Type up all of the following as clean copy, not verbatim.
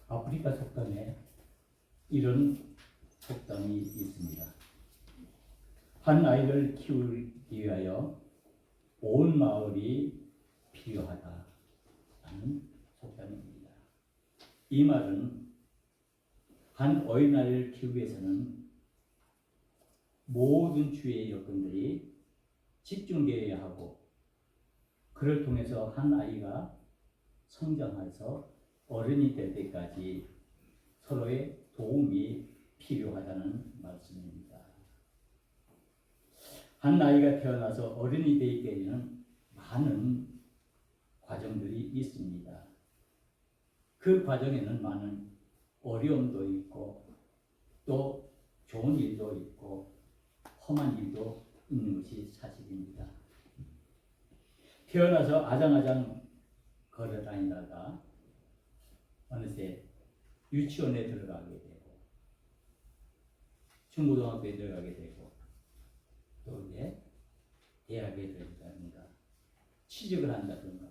아프리카 속담에 이런 속담이 있습니다. 한 아이를 키우기 위하여 온 마을이 필요하다라는 속담입니다. 이 말은 한 어린아이를 키우기 위해서는 모든 주위의 여건들이 집중되어야 하고, 그를 통해서 한 아이가 성장해서 어른이 될 때까지 서로의 도움이 필요하다는 말씀입니다. 한 아이가 태어나서 어른이 되기까지는 많은 과정들이 있습니다. 그 과정에는 많은 어려움도 있고 또 좋은 일도 있고 험한 일도 있는 것이 사실입니다. 태어나서 아장아장 걸어다니다가 어느새 유치원에 들어가게 되고 중고등학교에 들어가게 되고 또 이제 대학에 들어가든가 취직을 한다든가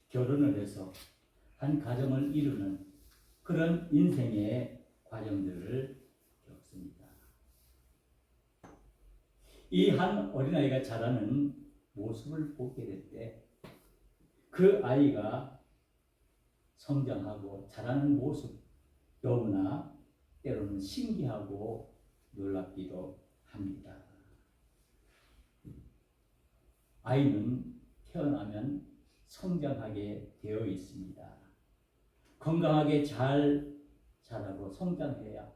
결혼을 해서 한 가정을 이루는 그런 인생의 과정들을 겪습니다. 이 한 어린아이가 자라는 모습을 보게 될 때 그 아이가 성장하고 자라는 모습 너무나 때로는 신기하고 놀랍기도 합니다. 아이는 태어나면 성장하게 되어 있습니다. 건강하게 잘 자라고 성장해야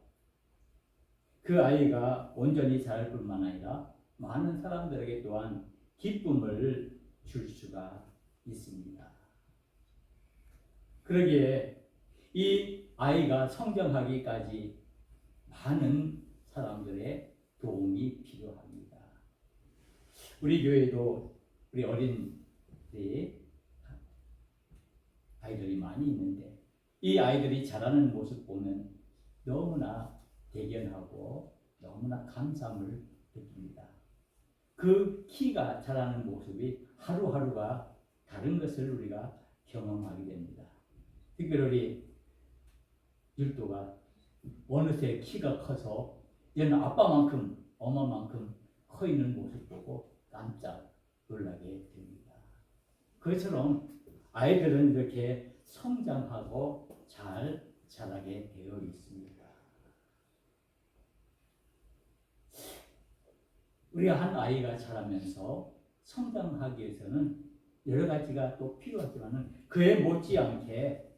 그 아이가 온전히 자랄 뿐만 아니라 많은 사람들에게 또한 기쁨을 줄 수가 있습니다. 그러기에 이 아이가 성장하기까지 많은 사람들의 도움이 필요합니다. 우리 교회도 우리 어린이들이 아이들이 많이 있는데 이 아이들이 자라는 모습 보면 너무나 대견하고 너무나 감사함을 느낍니다. 그 키가 자라는 모습이 하루하루가 다른 것을 우리가 경험하게 됩니다. 특별히 율도가 어느새 키가 커서 얘는 아빠만큼 엄마만큼 커 있는 모습 보고 깜짝 놀라게 됩니다. 그처럼 아이들은 이렇게 성장하고 잘 자라게 되어 있습니다. 우리 한 아이가 자라면서 성장하기 위해서는 여러 가지가 또 필요하지만은 그에 못지않게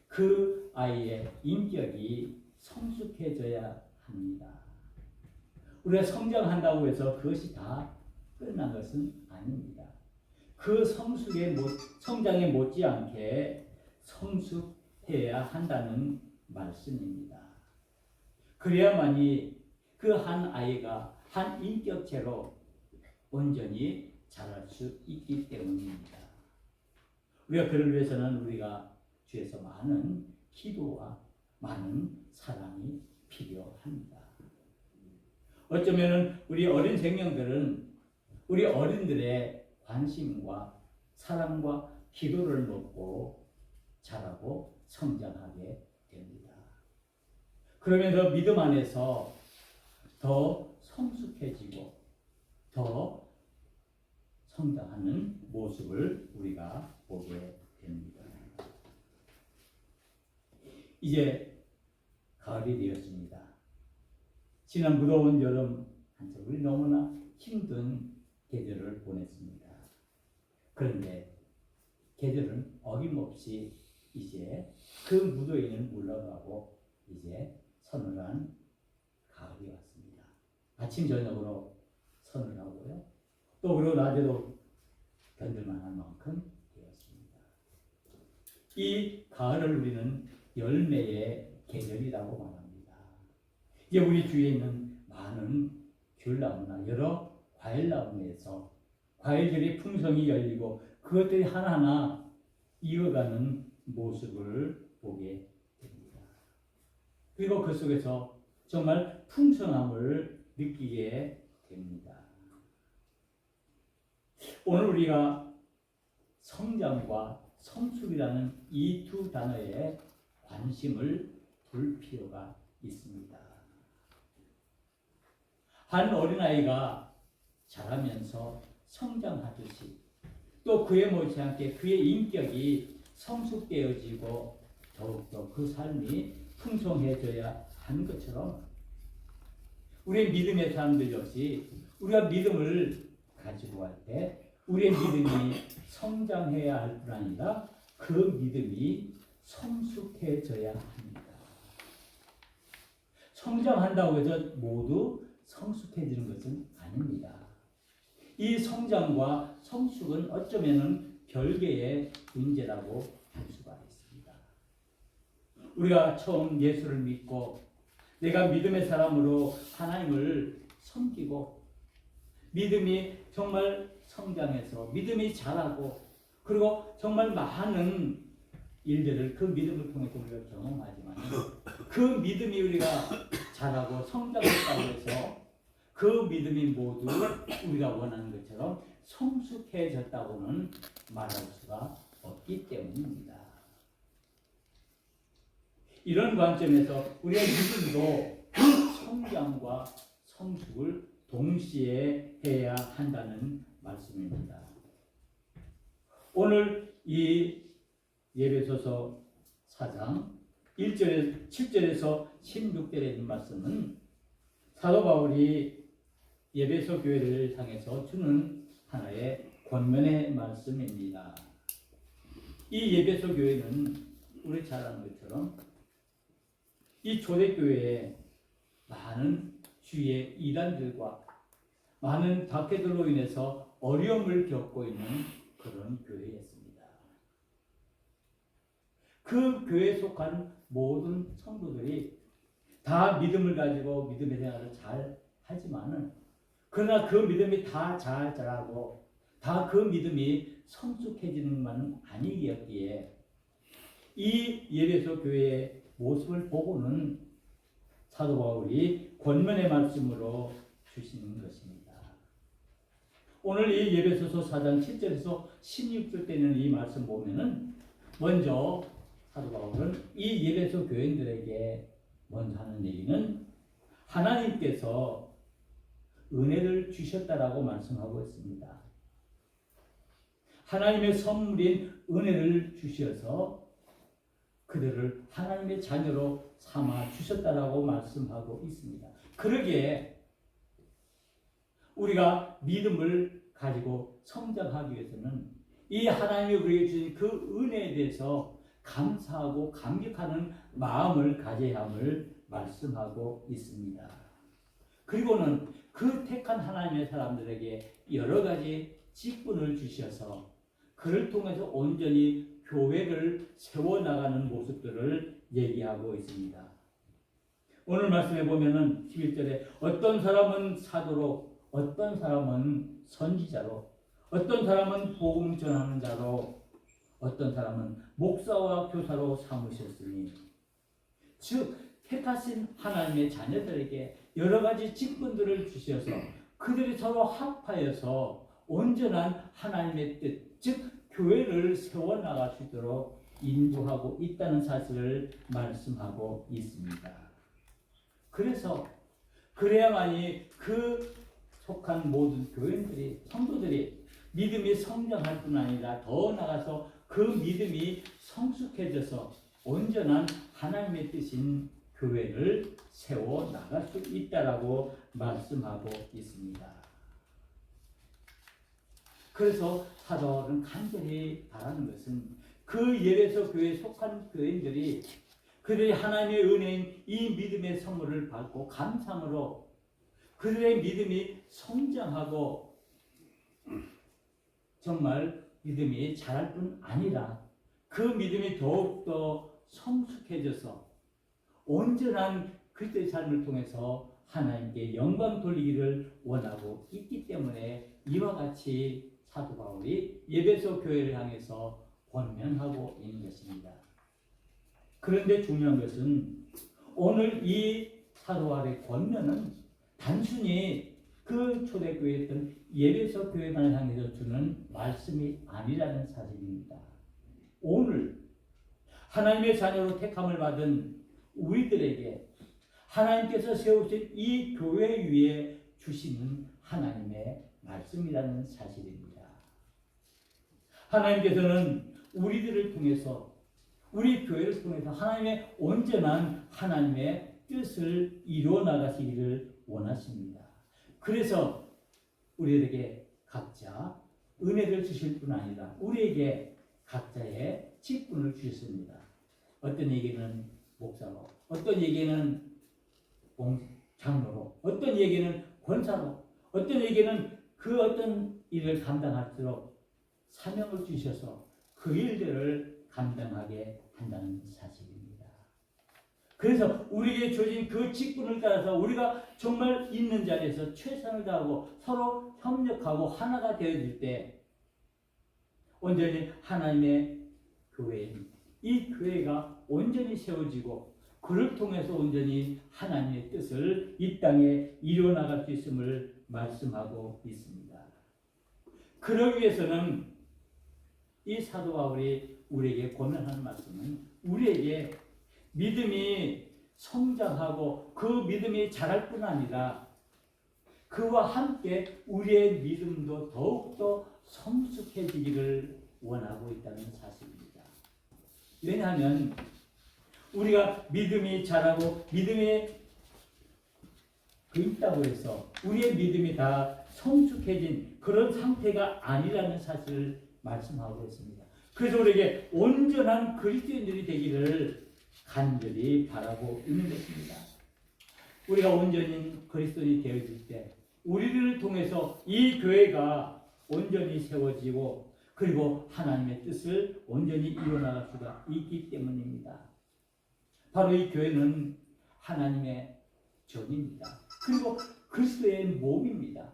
그 아이의 인격이 성숙해져야 합니다. 우리가 성장한다고 해서 그것이 다 끝난 것은 아닙니다. 그 성장에 못지않게 성숙해야 한다는 말씀입니다. 그래야만이 그 한 아이가 한 인격체로 온전히 자랄 수 있기 때문입니다. 우리가 그를 위해서는 우리가 주에서 많은 기도와 많은 사랑이 필요합니다. 어쩌면은 우리 어린 생명들은 우리 어른들의 관심과 사랑과 기도를 먹고 자라고 성장하게 됩니다. 그러면서 믿음 안에서 더 성숙해지고 더 성장하는 모습을 우리가 보게 됩니다. 이제 가을이 되었습니다. 지난 무더운 여름 한철 우리 너무나 힘든 계절을 보냈습니다. 그런데 계절은 어김없이 이제 그 무더위는 물러가고 이제 서늘한 가을이 왔습니다. 아침 저녁으로 서늘하고요. 또 그리고 낮에도 견딜만한 만큼 되었습니다. 이 가을을 우리는 열매의 계절이라고 말합니다. 이제 우리 주위에 있는 많은 귤나무나 여러 과일나무에서 과일들이 풍성히 열리고 그것들이 하나하나 이어가는 모습을 보게 됩니다. 그리고 그 속에서 정말 풍성함을 느끼게 됩니다. 오늘 우리가 성장과 성숙이라는 이 두 단어에 관심을 둘 필요가 있습니다. 한 어린아이가 자라면서 성장하듯이 또 그에 못지않게 그의 인격이 성숙되어지고 더욱더 그 삶이 풍성해져야 하는 것처럼 우리의 믿음의 사람들 역시 우리가 믿음을 가지고 할 때 우리의 믿음이 성장해야 할 뿐 아니라 그 믿음이 성숙해져야 합니다. 성장한다고 해서 모두 성숙해지는 것은 아닙니다. 이 성장과 성숙은 어쩌면 별개의 문제라고 할 수가 있습니다. 우리가 처음 예수를 믿고 내가 믿음의 사람으로 하나님을 섬기고 믿음이 정말 성장해서 믿음이 자라고 그리고 정말 많은 일들을 그 믿음을 통해서 우리가 경험하지만 그 믿음이 우리가 자라고 성장했다고 해서 그 믿음이 모두 우리가 원하는 것처럼 성숙해졌다고는 말할 수가 없기 때문입니다. 이런 관점에서 우리의 믿음도 성장과 성숙을 동시에 해야 한다는 말씀입니다. 오늘 이 예배소서 4장 1절에 7절에서 16절에 있는 말씀은 사도 바울이 예배소 교회를 향해서 주는 하나의 권면의 말씀입니다. 이 예배소 교회는 우리 잘 아는 것처럼 이 초대교회에 많은 주위의 이단들과 많은 박해들로 인해서 어려움을 겪고 있는 그런 교회였습니다. 그 교회에 속한 모든 성도들이 다 믿음을 가지고 믿음의 생활을 잘 하지만은 그러나 그 믿음이 다 잘 자라고 다 그 믿음이 성숙해지는 것만 아니었기에 이 예배소 교회의 모습을 보고는 사도 바울이 권면의 말씀으로 주시는 것입니다. 오늘 이 예배소서 4장 7절에서 16절 때는 이 말씀 보면은 먼저 사도 바울은 이 예배소 교인들에게 먼저 하는 얘기는 하나님께서 은혜를 주셨다라고 말씀하고 있습니다. 하나님의 선물인 은혜를 주셔서 그들을 하나님의 자녀로 삼아 주셨다라고 말씀하고 있습니다. 그러기에 우리가 믿음을 가지고 성장하기 위해서는 이 하나님이 우리에게 주신 그 은혜에 대해서 감사하고 감격하는 마음을 가져야 함을 말씀하고 있습니다. 그리고는 그 택한 하나님의 사람들에게 여러 가지 직분을 주셔서 그를 통해서 온전히 교회를 세워나가는 모습들을 얘기하고 있습니다. 오늘 말씀에 보면은 11절에 어떤 사람은 사도로 어떤 사람은 선지자로 어떤 사람은 복음 전하는 자로 어떤 사람은 목사와 교사로 삼으셨으니 즉 택하신 하나님의 자녀들에게 여러 가지 직분들을 주셔서 그들이 서로 합하여서 온전한 하나님의 뜻, 즉 교회를 세워나갈 수 있도록 인도하고 있다는 사실을 말씀하고 있습니다. 그래서 그래야만이 그 속한 모든 교인들이 성도들이 믿음이 성장할 뿐 아니라 더 나아가서 그 믿음이 성숙해져서 온전한 하나님의 뜻인 교회를 세워 나갈 수 있다라고 말씀하고 있습니다. 그래서 사도는 간절히 바라는 것은 그 예배소 교회에 속한 교인들이 그들이 하나님의 은혜인 이 믿음의 선물을 받고 감사함으로 그들의 믿음이 성장하고 정말 믿음이 자랄 뿐 아니라 그 믿음이 더욱더 성숙해져서 온전한 그리스도의 삶을 통해서 하나님께 영광 돌리기를 원하고 있기 때문에 이와 같이 사도 바울이 예배소 교회를 향해서 권면하고 있는 것입니다. 그런데 중요한 것은 오늘 이 사도 바울의 권면은 단순히 그 초대교회였던 예배소 교회만을 향해서 주는 말씀이 아니라는 사실입니다. 오늘 하나님의 자녀로 택함을 받은 우리들에게 하나님께서 세우신 이 교회 위에 주시는 하나님의 말씀이라는 사실입니다. 하나님께서는 우리들을 통해서, 우리 교회를 통해서 하나님의 온전한 하나님의 뜻을 이루어 나가시기를 원하십니다. 그래서 우리에게 각자 은혜를 주실 뿐 아니라 우리에게 각자의 직분을 주셨습니다. 어떤 얘기는 목사로, 어떤 얘기는 장로로, 어떤 얘기는 권사로, 어떤 얘기는 그 어떤 일을 감당할수록 사명을 주셔서 그 일들을 감당하게 한다는 사실입니다. 그래서 우리에게 주어진 그 직분을 따라서 우리가 정말 있는 자리에서 최선을 다하고 서로 협력하고 하나가 되어질 때 온전히 하나님의 교회인 이 교회가 온전히 세워지고 그를 통해서 온전히 하나님의 뜻을 이 땅에 이루어 나갈 수 있음을 말씀하고 있습니다. 그러기 위해서는 이 사도 바울이 우리에게 권면하는 말씀은 우리에게 믿음이 성장하고 그 믿음이 자랄 뿐 아니라 그와 함께 우리의 믿음도 더욱더 성숙해지기를 원하고 있다는 사실입니다. 왜냐하면 우리가 믿음이 자라고 믿음이 있다고 해서 우리의 믿음이 다 성숙해진 그런 상태가 아니라는 사실을 말씀하고 있습니다. 그래서 우리에게 온전한 그리스도인들이 되기를 간절히 바라고 있는 것입니다. 우리가 온전히 그리스도인이 되어질 때 우리를 통해서 이 교회가 온전히 세워지고 그리고 하나님의 뜻을 온전히 이루어나갈 수가 있기 때문입니다. 바로 이 교회는 하나님의 전입니다. 그리고 그리스도의 몸입니다.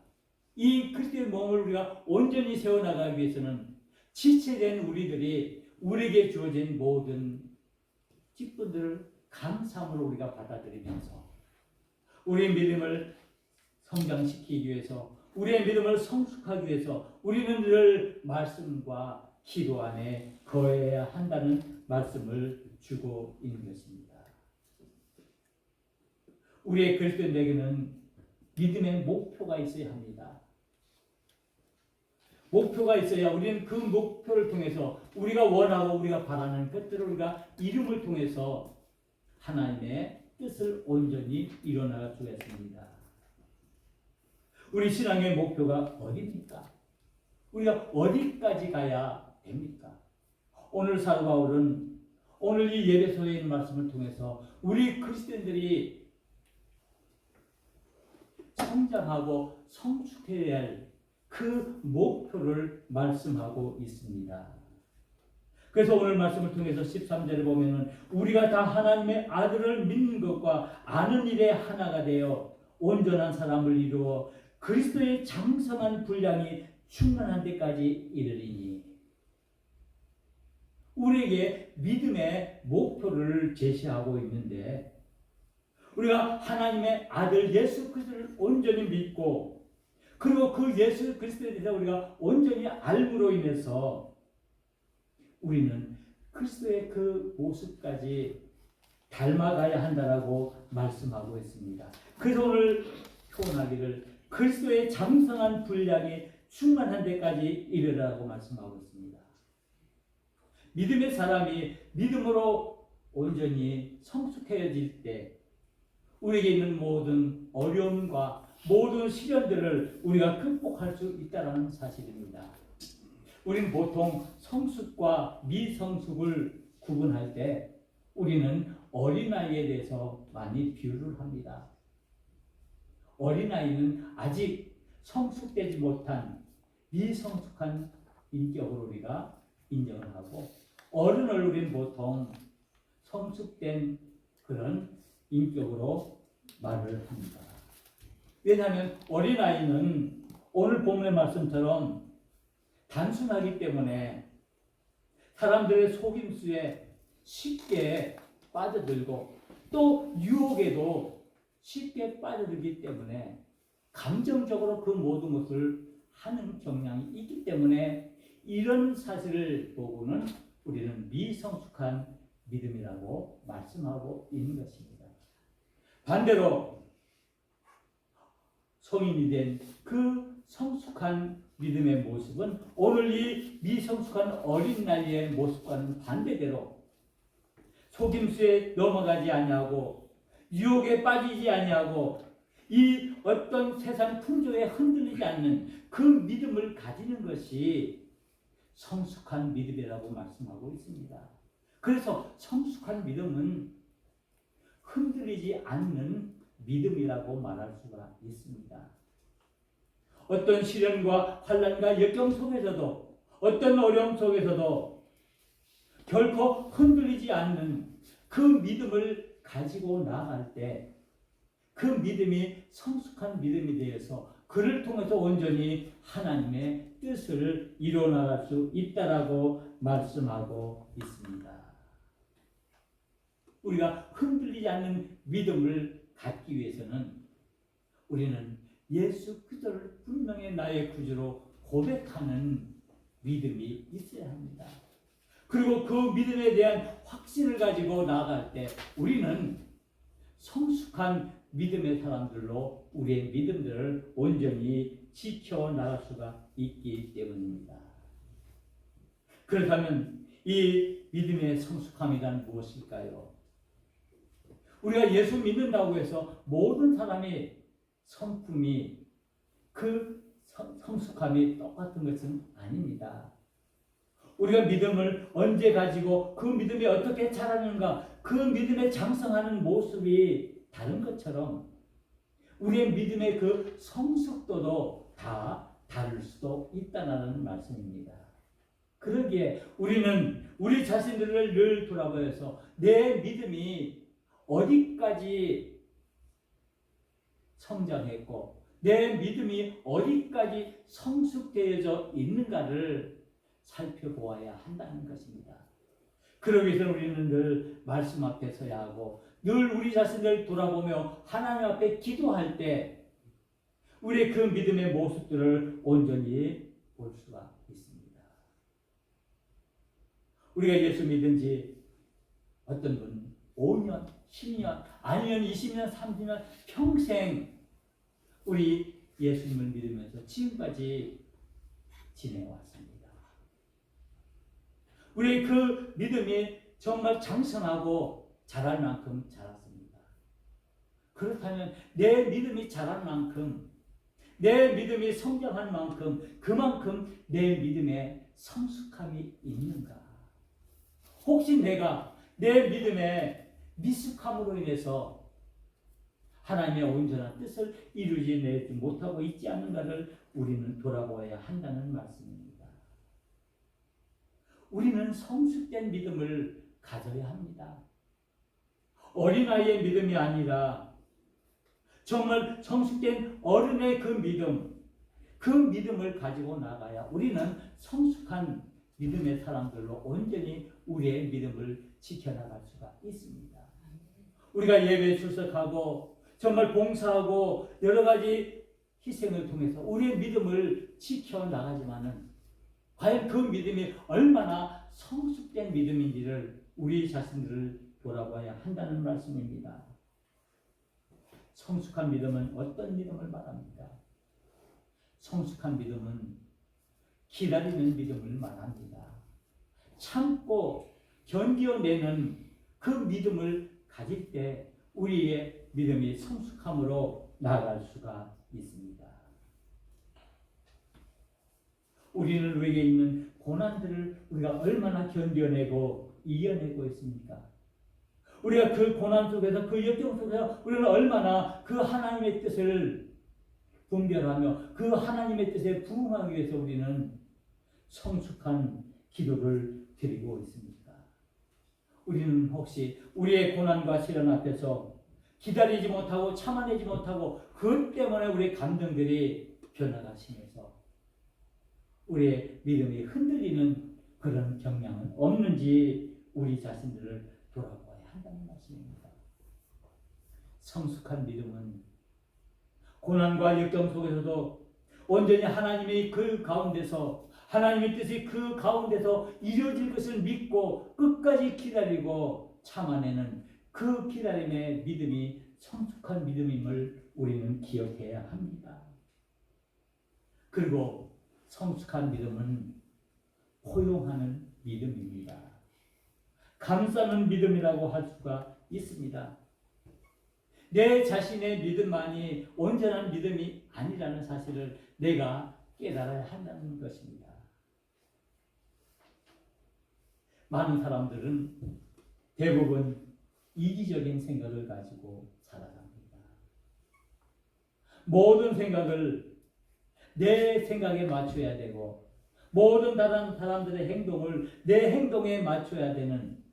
이 그리스도의 몸을 우리가 온전히 세워나가기 위해서는 지체된 우리들이 우리에게 주어진 모든 직분들을 감사함으로 우리가 받아들이면서 우리의 믿음을 성장시키기 위해서 우리의 믿음을 성숙하기 위해서 우리는 늘 말씀과 기도 안에 거해야 한다는 말씀을 주고 있는 것입니다. 우리의 그리스도인에게는 믿음의 목표가 있어야 합니다. 목표가 있어야 우리는 그 목표를 통해서 우리가 원하고 우리가 바라는 것들을 우리가 이름을 통해서 하나님의 뜻을 온전히 이뤄나갈 수가 있습니다. 우리 신앙의 목표가 어디입니까? 우리가 어디까지 가야 됩니까? 오늘 사도 바울은 오늘 이 예배소에 있는 말씀을 통해서 우리 그리스도인들이 성장하고 성숙해야 할 그 목표를 말씀하고 있습니다. 그래서 오늘 말씀을 통해서 13절에 보면은 우리가 다 하나님의 아들을 믿는 것과 아는 일에 하나가 되어 온전한 사람을 이루어 그리스도의 장성한 분량이 충만한 데까지 이르리니 우리에게 믿음의 목표를 제시하고 있는데 우리가 하나님의 아들 예수 그리스도를 온전히 믿고 그리고 그 예수 그리스도에 대해서 우리가 온전히 알므로 인해서 우리는 그리스도의 그 모습까지 닮아가야 한다라고 말씀하고 있습니다. 그래서 오늘 표현하기를 그리스도의 장성한 분량이 충만한 데까지 이르라고 말씀하고 있습니다. 믿음의 사람이 믿음으로 온전히 성숙해질 때 우리에게 있는 모든 어려움과 모든 시련들을 우리가 극복할 수 있다는 사실입니다. 우리는 보통 성숙과 미성숙을 구분할 때 우리는 어린아이에 대해서 많이 비유를 합니다. 어린아이는 아직 성숙되지 못한 미성숙한 인격으로 우리가 인정을 하고 어른을 우리는 보통 성숙된 그런 인격으로 말을 합니다. 왜냐하면 어린아이는 오늘 본문의 말씀처럼 단순하기 때문에 사람들의 속임수에 쉽게 빠져들고 또 유혹에도 쉽게 빠져들기 때문에 감정적으로 그 모든 것을 하는 경향이 있기 때문에 이런 사실을 보고는 우리는 미성숙한 믿음이라고 말씀하고 있는 것입니다. 반대로 성인이 된 그 성숙한 믿음의 모습은 오늘 이 미성숙한 어린 나이의 모습과는 반대대로 속임수에 넘어가지 아니하고 유혹에 빠지지 아니하고 이 어떤 세상 풍조에 흔들리지 않는 그 믿음을 가지는 것이 성숙한 믿음이라고 말씀하고 있습니다. 그래서 성숙한 믿음은 흔들리지 않는 믿음이라고 말할 수가 있습니다. 어떤 시련과 환난과 역경 속에서도 어떤 어려움 속에서도 결코 흔들리지 않는 그 믿음을 가지고 나아갈 때 그 믿음이 성숙한 믿음이 되어서 그를 통해서 온전히 하나님의 뜻을 이뤄나갈 수 있다라고 말씀하고 있습니다. 우리가 흔들리지 않는 믿음을 갖기 위해서는 우리는 예수 그리스도를 분명히 나의 구주로 고백하는 믿음이 있어야 합니다. 그리고 그 믿음에 대한 확신을 가지고 나아갈 때 우리는 성숙한 믿음의 사람들로 우리의 믿음들을 온전히 지켜나갈 수가 있기 때문입니다. 그렇다면 이 믿음의 성숙함이란 무엇일까요? 우리가 예수 믿는다고 해서 모든 사람이 성품이 그 성숙함이 똑같은 것은 아닙니다. 우리가 믿음을 언제 가지고 그 믿음이 어떻게 자라는가 그 믿음에 장성하는 모습이 다른 것처럼 우리의 믿음의 그 성숙도도 다 다를 수도 있다는 말씀입니다. 그러기에 우리는 우리 자신들을 늘 돌아보면서 내 믿음이 어디까지 성장했고 내 믿음이 어디까지 성숙되어져 있는가를 살펴보아야 한다는 것입니다. 그러기 위해서 우리는 늘 말씀 앞에 서야 하고 늘 우리 자신을 돌아보며 하나님 앞에 기도할 때 우리의 그 믿음의 모습들을 온전히 볼 수가 있습니다. 우리가 예수 믿은 지 어떤 분 5년, 10년, 아니면 20년, 30년 평생 우리 예수님을 믿으면서 지금까지 지내왔습니다. 우리의 그 믿음이 정말 장성하고 자랄 만큼 자랐습니다. 그렇다면 내 믿음이 자랄 만큼 내 믿음이 성장한 만큼 그만큼 내 믿음에 성숙함이 있는가? 혹시 내가 내 믿음에 미숙함으로 인해서 하나님의 온전한 뜻을 이루지 내지 못하고 있지 않는가를 우리는 돌아보아야 한다는 말씀입니다. 우리는 성숙된 믿음을 가져야 합니다. 어린아이의 믿음이 아니라 정말 성숙된 어른의 그 믿음을 가지고 나가야 우리는 성숙한 믿음의 사람들로 온전히 우리의 믿음을 지켜나갈 수가 있습니다. 우리가 예배에 출석하고 정말 봉사하고 여러 가지 희생을 통해서 우리의 믿음을 지켜나가지만은 과연 그 믿음이 얼마나 성숙된 믿음인지를 우리 자신들을 돌아봐야 한다는 말씀입니다. 성숙한 믿음은 어떤 믿음을 말합니까? 성숙한 믿음은 기다리는 믿음을 말합니다. 참고 견뎌내는 그 믿음을 가질 때 우리의 믿음이 성숙함으로 나아갈 수가 있습니다. 우리는 우리에게 있는 고난들을 우리가 얼마나 견뎌내고 이겨내고 있습니까? 우리가 그 고난 속에서 그 역경 속에서 우리는 얼마나 그 하나님의 뜻을 분별하며 그 하나님의 뜻에 부응하기 위해서 우리는 성숙한 기도를 드리고 있습니까? 우리는 혹시 우리의 고난과 시련 앞에서 기다리지 못하고 참아내지 못하고 그 때문에 우리의 감정들이 변화가 심해서 우리의 믿음이 흔들리는 그런 경향은 없는지 우리 자신들을 돌아봐야 한다는 말씀입니다. 성숙한 믿음은 고난과 역경 속에서도 온전히 하나님의 그 가운데서 하나님의 뜻이 그 가운데서 이루어질 것을 믿고 끝까지 기다리고 참아내는 그 기다림의 믿음이 성숙한 믿음임을 우리는 기억해야 합니다. 그리고 성숙한 믿음은 포용하는 믿음입니다. 감싸는 믿음이라고 할 수가 있습니다. 내 자신의 믿음만이 온전한 믿음이 아니라는 사실을 내가 깨달아야 한다는 것입니다. 많은 사람들은 대부분 이기적인 생각을 가지고 살아갑니다. 모든 생각을 내 생각에 맞춰야 되고 모든 다른 사람들의 행동을 내 행동에 맞춰야 되는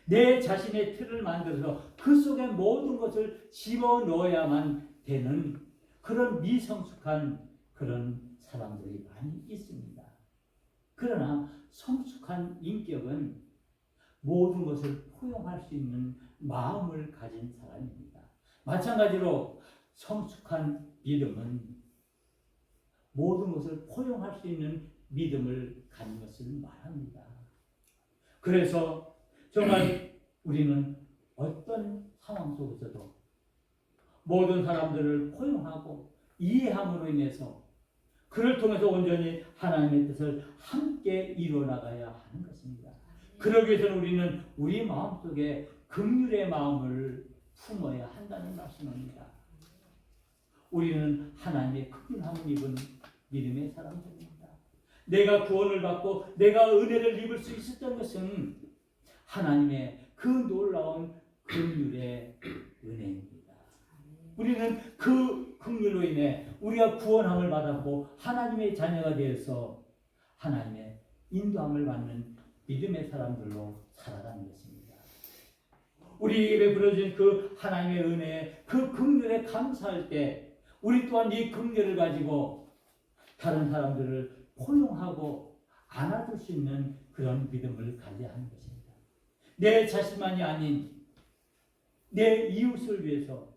내 자신의 틀을 만들어서 그 속에 모든 것을 집어넣어야만 되는 그런 미성숙한 그런 사람들이 많이 있습니다. 그러나 성숙한 인격은 모든 것을 포용할 수 있는 마음을 가진 사람입니다. 마찬가지로 성숙한 믿음은 모든 것을 포용할 수 있는 믿음을 가진 것을 말합니다. 그래서 정말 우리는 어떤 상황 속에서도 모든 사람들을 포용하고 이해함으로 인해서 그를 통해서 온전히 하나님의 뜻을 함께 이루어나가야 하는 것입니다. 그러기 위해서는 우리는 우리 마음속에 긍휼의 마음을 품어야 한다는 말씀입니다. 우리는 하나님의 긍휼함을 입은 믿음의 사람들입니다. 내가 구원을 받고 내가 은혜를 입을 수 있었던 것은 하나님의 그 놀라운 긍휼의 은혜입니다. 우리는 그 긍휼로 인해 우리가 구원함을 받았고 하나님의 자녀가 되어서 하나님의 인도함을 받는 믿음의 사람들로 살아가는 것입니다. 우리에게 베풀어진 그 하나님의 은혜에 그 긍휼에 감사할 때 우리 또한 이 긍휼을 가지고 다른 사람들을 포용하고 안아줄 수 있는 그런 믿음을 가져야 하는 것입니다. 내 자신만이 아닌 내 이웃을 위해서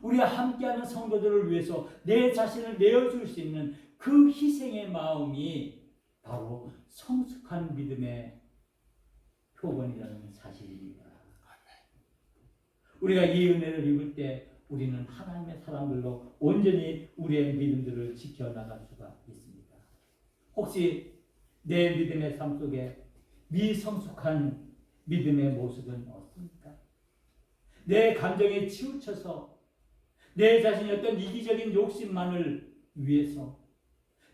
우리가 함께하는 성도들을 위해서 내 자신을 내어줄 수 있는 그 희생의 마음이 바로 성숙한 믿음의 표본이라는 사실입니다. 우리가 이 은혜를 입을 때 우리는 하나님의 사람들로 온전히 우리의 믿음들을 지켜나갈 수가 있습니다. 혹시 내 믿음의 삶 속에 미성숙한 믿음의 모습은 없습니까? 내 감정에 치우쳐서 내 자신의 어떤 이기적인 욕심만을 위해서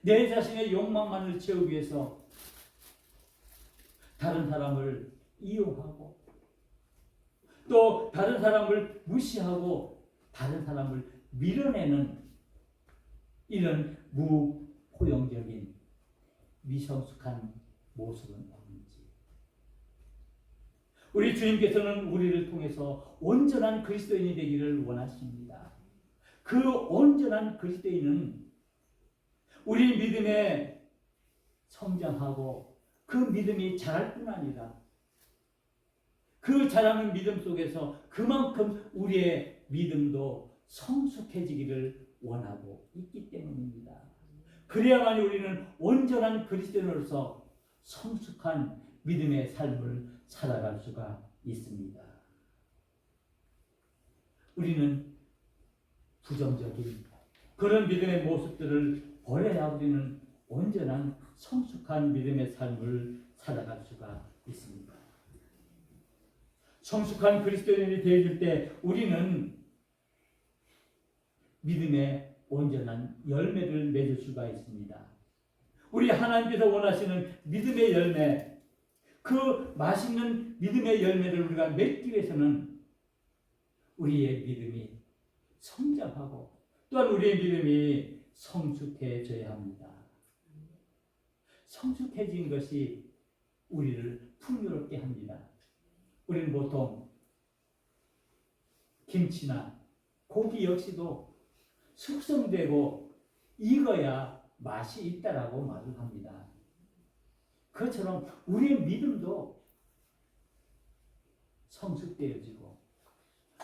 내 자신의 욕망만을 채우기 위해서 다른 사람을 이용하고 또 다른 사람을 무시하고 다른 사람을 밀어내는 이런 무포용적인 미성숙한 모습은 없는지. 우리 주님께서는 우리를 통해서 온전한 그리스도인이 되기를 원하십니다. 그 온전한 그리스도인은 우리 믿음에 성장하고 그 믿음이 자랄 뿐 아니라 그 자라는 믿음 속에서 그만큼 우리의 믿음도 성숙해지기를 원하고 있기 때문입니다. 그래야만 우리는 온전한 그리스도인으로서 성숙한 믿음의 삶을 살아갈 수가 있습니다. 우리는 부정적인 그런 믿음의 모습들을 버려야 우리는 온전한 성숙한 믿음의 삶을 살아갈 수가 있습니다. 성숙한 그리스도인이 되어질 때 우리는 믿음의 온전한 열매를 맺을 수가 있습니다. 우리 하나님께서 원하시는 믿음의 열매, 그 맛있는 믿음의 열매를 우리가 맺기 위해서는 우리의 믿음이 성장하고 또한 우리의 믿음이 성숙해져야 합니다. 성숙해진 것이 우리를 풍요롭게 합니다. 우리는 보통 김치나 고기 역시도 숙성되고 익어야 맛이 있다라고 말을 합니다. 그것처럼 우리의 믿음도 성숙되어지고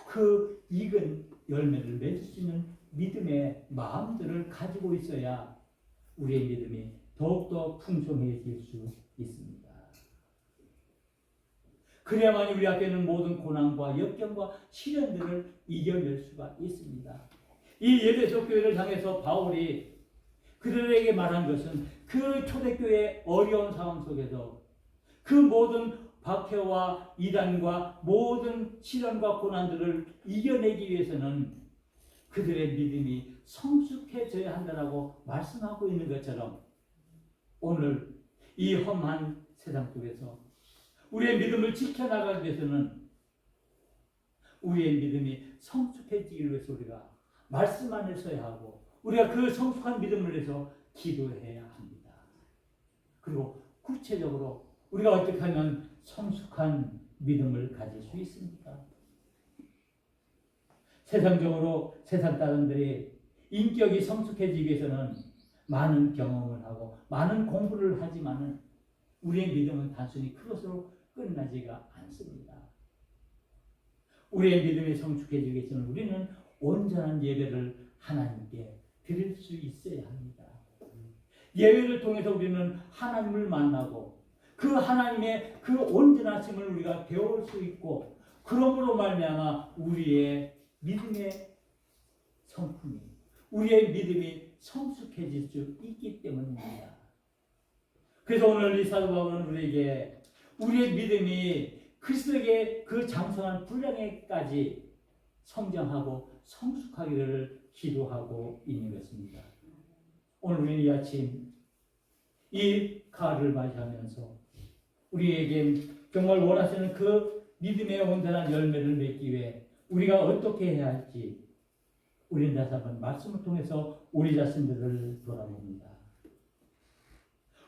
그 익은 열매를 맺을 수 있는 믿음의 마음들을 가지고 있어야 우리의 믿음이 더욱더 풍성해질 수 있습니다. 그래야만 우리 앞에는 모든 고난과 역경과 시련들을 이겨낼 수가 있습니다. 이 에베소 교회를 향해서 바울이 그들에게 말한 것은 그 초대교회의 어려운 상황 속에서 그 모든 박해와 이단과 모든 시련과 고난들을 이겨내기 위해서는 그들의 믿음이 성숙해져야 한다고 말씀하고 있는 것처럼 오늘 이 험한 세상 속에서 우리의 믿음을 지켜나가기 위해서는 우리의 믿음이 성숙해지기 위해서 우리가 말씀 안에 서야 하고 우리가 그 성숙한 믿음을 위해서 기도해야 합니다. 그리고 구체적으로 우리가 어떻게 하면 성숙한 믿음을 가질 수 있습니까? 세상적으로 세상 사람들이 인격이 성숙해지기 위해서는 많은 경험을 하고 많은 공부를 하지만은 우리의 믿음은 단순히 그것으로 끝나지가 않습니다. 우리의 믿음이 성숙해지기 위해서는 우리는 온전한 예배를 하나님께 드릴 수 있어야 합니다. 예배를 통해서 우리는 하나님을 만나고 그 하나님의 그 온전하심을 우리가 배울 수 있고 그러므로 말미암아 우리의 믿음의 성품이 우리의 믿음이 성숙해질 수 있기 때문입니다. 그래서 오늘 이 사도 바울은 우리에게 우리의 믿음이 그리스도에게 그 장성한 분량에까지 성장하고 성숙하기를 기도하고 있는 것입니다. 오늘 우리는 이 아침 이 가을을 맞이하면서 우리에게 정말 원하시는 그 믿음의 온전한 열매를 맺기 위해 우리가 어떻게 해야 할지 우리는 다시 한번 말씀을 통해서 우리 자신들을 돌아봅니다.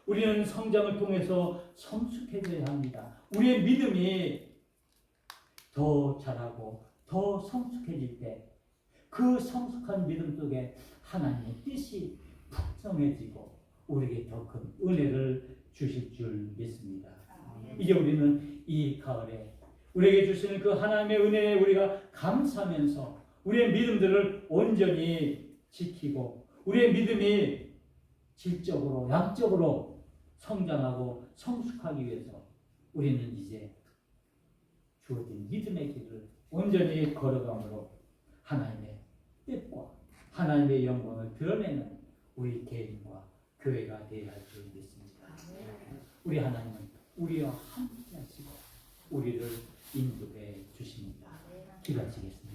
우리는 성장을 통해서 성숙해져야 합니다. 우리의 믿음이 더 자라고 더 성숙해질 때 그 성숙한 믿음 속에 하나님의 뜻이 풍성해지고 우리에게 더 큰 은혜를 주실 줄 믿습니다. 이제 우리는 이 가을에 우리에게 주시는 그 하나님의 은혜에 우리가 감사하면서 우리의 믿음들을 온전히 지키고 우리의 믿음이 질적으로 양적으로 성장하고 성숙하기 위해서 우리는 이제 주어진 믿음의 길을 온전히 걸어감으로 하나님의 뜻과 하나님의 영광을 드러내는 우리 개인과 교회가 되어야 할 줄 믿습니다. 우리 하나님은 우리와 함께 하시고 우리를 인도해 주십니다. 기도하시겠습니다.